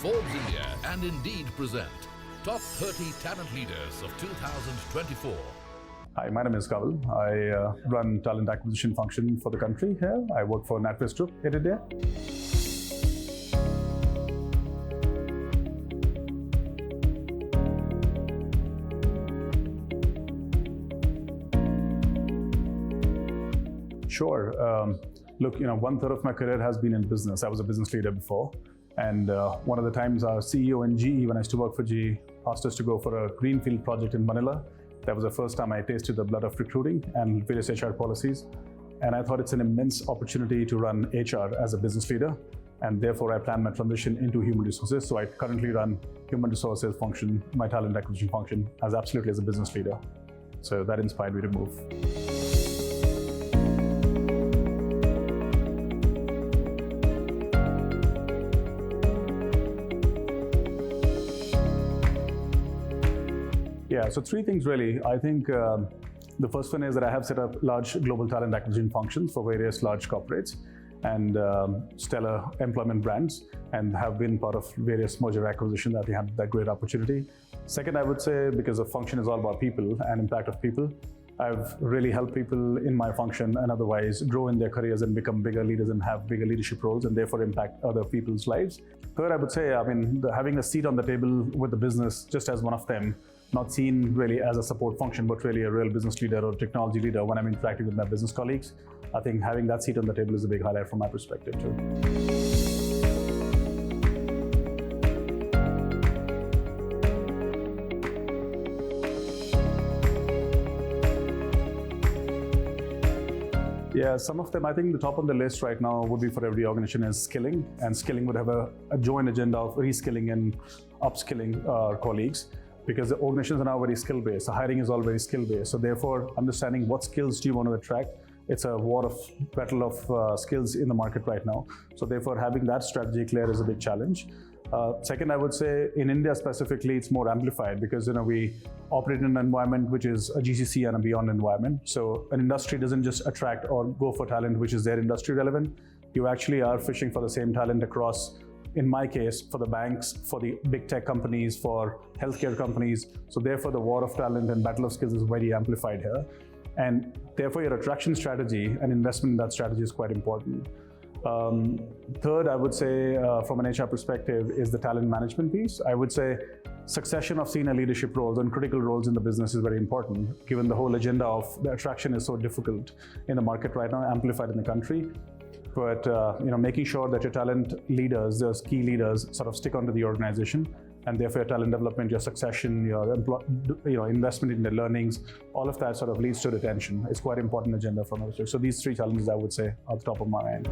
Forbes India and Indeed present Top 30 Talent Leaders of 2024. Hi, my name is Kanwal. I run talent acquisition function for the country here. I work for NatWest Group in India. Sure. Look, one third of my career has been in business. I was a business leader before. And one of the times our CEO in GE, when I used to work for GE, asked us to go for a greenfield project in Manila. That was the first time I tasted the blood of recruiting and various HR policies. And I thought it's an immense opportunity to run HR as a business leader. And therefore, I planned my transition into human resources. So I currently run human resources function, my talent acquisition function, absolutely as a business leader. So that inspired me to move. Yeah, so three things really. I think the first one is that I have set up large global talent acquisition functions for various large corporates and stellar employment brands, and have been part of various merger acquisitions that we had that great opportunity. Second, I would say, because the function is all about people and impact of people, I've really helped people in my function and otherwise grow in their careers and become bigger leaders and have bigger leadership roles and therefore impact other people's lives. Third, I would say, having a seat on the table with the business just as one of them, not seen really as a support function, but really a real business leader or technology leader when I'm interacting with my business colleagues. I think having that seat on the table is a big highlight from my perspective too. Yeah, some of them, I think the top on the list right now would be for every organization is skilling, and skilling would have a joint agenda of reskilling and upskilling our colleagues, because the organizations are now very skill-based. The hiring is all very skill-based. So therefore, understanding what skills do you want to attract, it's a battle of skills in the market right now. So therefore, having that strategy clear is a big challenge. Second, I would say in India specifically, it's more amplified because we operate in an environment which is a GCC and a beyond environment. So an industry doesn't just attract or go for talent which is their industry relevant. You actually are fishing for the same talent across, in my case, for the banks, for the big tech companies, for healthcare companies. So therefore, the war of talent and battle of skills is very amplified here. And therefore, your attraction strategy and investment in that strategy is quite important. Third, I would say, from an HR perspective, is the talent management piece. I would say succession of senior leadership roles and critical roles in the business is very important, given the whole agenda of the attraction is so difficult in the market right now, amplified in the country. But making sure that your talent leaders, those key leaders, sort of stick onto the organization, and therefore your talent development, your succession, your investment in the learnings, all of that sort of leads to retention. It's quite important agenda from us. So these three challenges, I would say, are the top of my mind.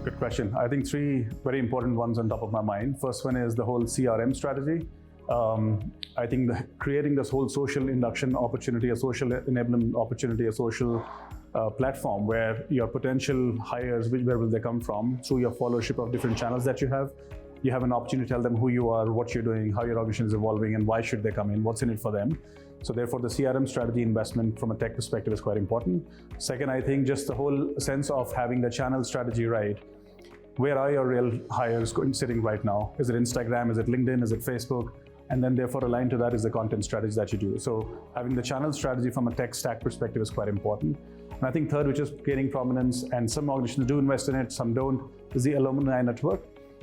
Good question. I think three very important ones on top of my mind. First one is the whole CRM strategy. I think creating this whole social induction opportunity, a social enablement opportunity, a social platform where your potential hires, where will they come from, through your followership of different channels that you have. You have an opportunity to tell them who you are, what you're doing, how your organization is evolving, and why should they come in, what's in it for them. So therefore, the CRM strategy investment from a tech perspective is quite important. Second, I think just the whole sense of having the channel strategy right. Where are your real hires sitting right now? Is it Instagram? Is it LinkedIn? Is it Facebook? And then therefore aligned to that is the content strategy that you do. So having the channel strategy from a tech stack perspective is quite important. And I think third, which is gaining prominence, and some organizations do invest in it, some don't, is the alumni network.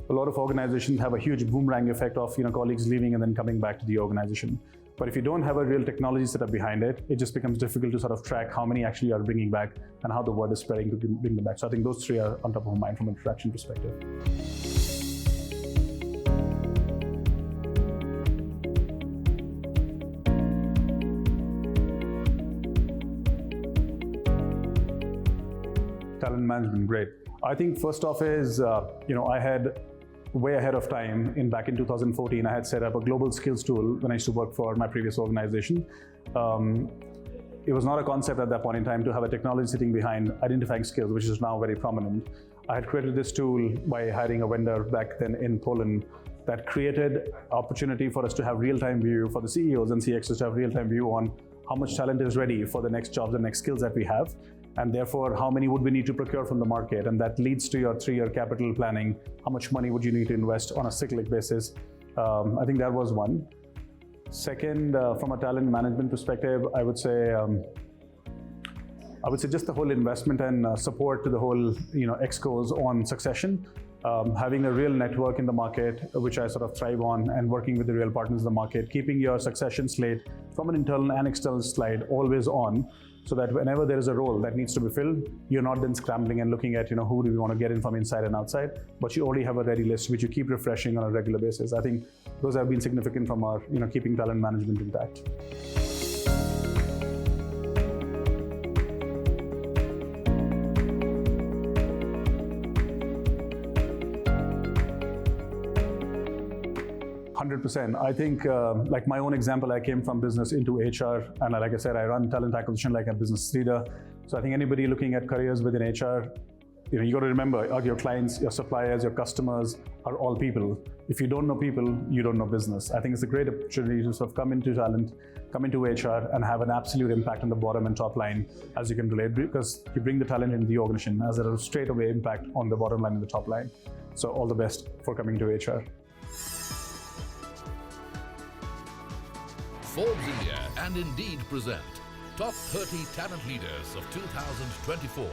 A lot of organizations have a huge boomerang effect of colleagues leaving and then coming back to the organization. But if you don't have a real technology setup behind it, it just becomes difficult to sort of track how many actually are bringing back and how the word is spreading to bring them back. So I think those three are on top of mind from an attraction perspective. Talent management, great. I think first off is, I had way ahead of time. Back in 2014, I had set up a global skills tool when I used to work for my previous organization. It was not a concept at that point in time to have a technology sitting behind identifying skills, which is now very prominent. I had created this tool by hiring a vendor back then in Poland that created opportunity for us to have real-time view, for the CEOs and CXOs to have real-time view on how much talent is ready for the next jobs and next skills that we have, and therefore how many would we need to procure from the market, and that leads to your 3-year capital planning. How much money would you need to invest on a cyclic basis? I think that was one. Second, from a talent management perspective, I would say just the whole investment and support to the whole excos on succession. Having a real network in the market, which I sort of thrive on, and working with the real partners in the market, keeping your succession slate from an internal and external slide always on, so that whenever there is a role that needs to be filled, you're not then scrambling and looking at who do we want to get in from inside and outside, but you already have a ready list which you keep refreshing on a regular basis. I think those have been significant from our keeping talent management intact. 100%. I think, like my own example, I came from business into HR, and like I said, I run talent acquisition like a business leader. So I think anybody looking at careers within HR, you got to remember, your clients, your suppliers, your customers are all people. If you don't know people, you don't know business. I think it's a great opportunity to sort of come into talent, come into HR, and have an absolute impact on the bottom and top line, as you can relate, because you bring the talent into the organization as a straight away impact on the bottom line and the top line. So all the best for coming to HR. Forbes India and Indeed present Top 30 Talent Leaders of 2024.